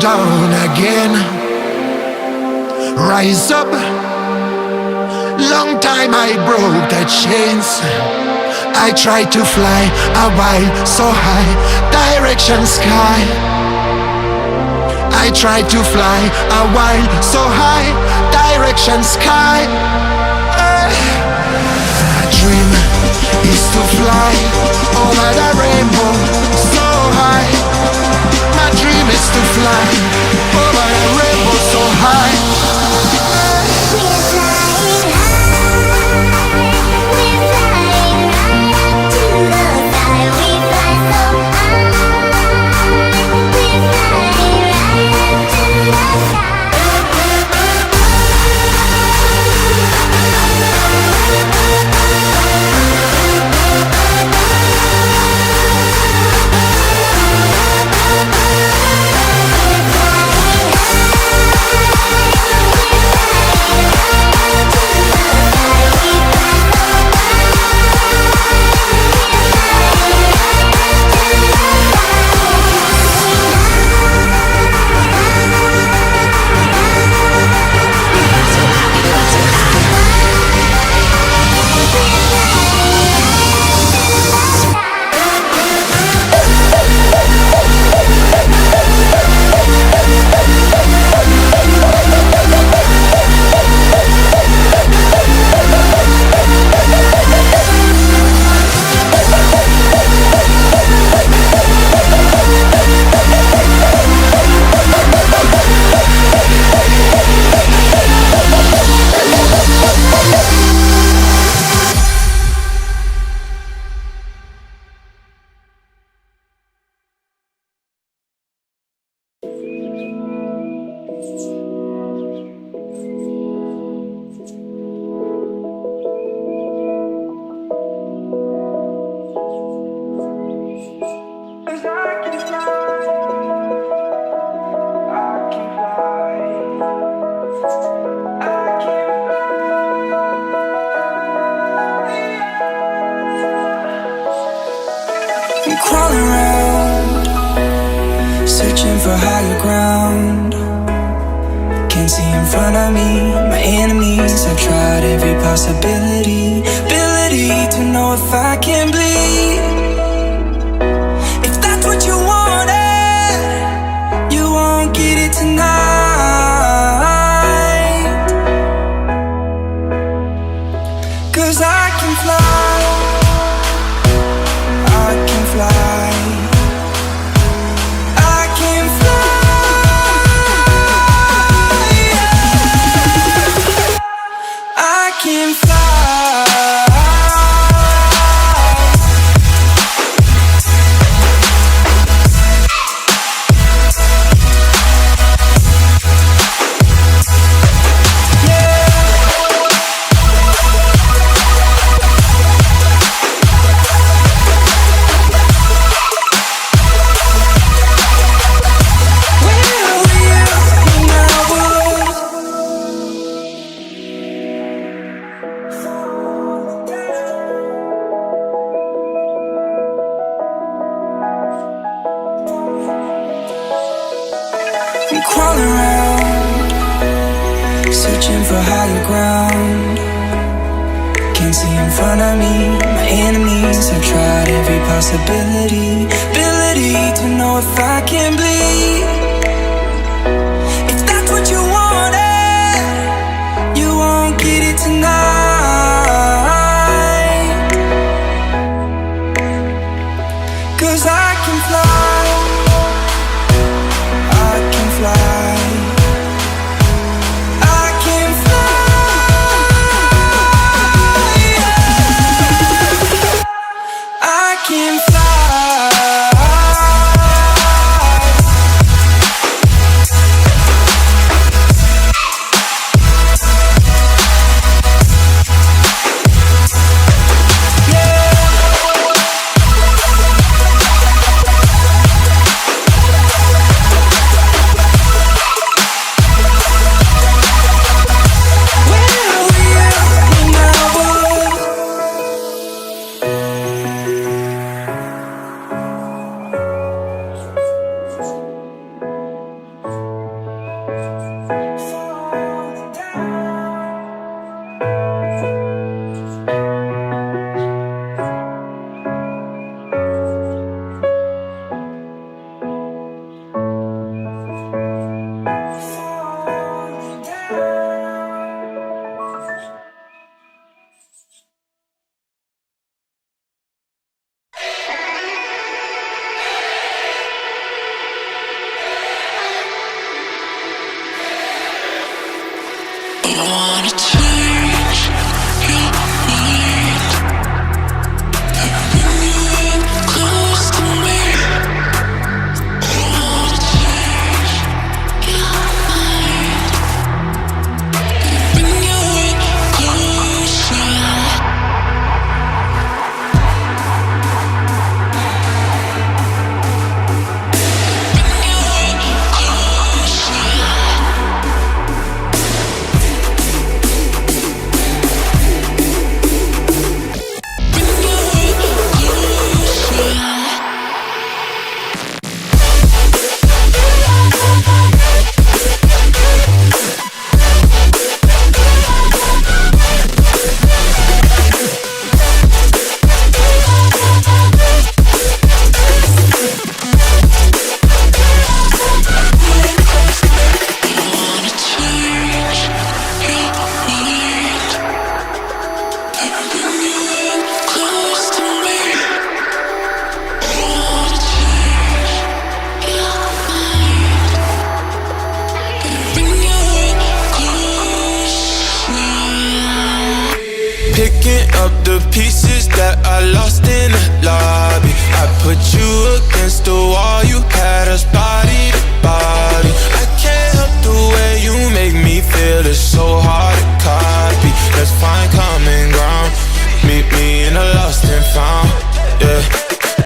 down again. Rise up. Long time I broke the chains. I tried to fly a while so high, direction sky. I tried to fly a while so high, direction sky. My dream is to fly over the rainbow so high. My dream is to fly over the rainbow so high. Crawling around, searching for higher ground. Can't see in front of me, my enemies. I've tried every possibility, ability to know if I can bleed. If that's what you wanted, you won't get it tonight. 'Cause I can fly, I can fly, I can fly, yeah. I can fly. I'm crawling around, searching for higher ground. Can't see in front of me, my enemies. I've tried every possibility, ability to know if I can bleed. If that's what you wanted, you won't get it tonight. 'Cause I can fly, I can fly, I can fly, yeah. I can fly. Picking up the pieces that I lost in the lobby. I put you against the wall, you had us by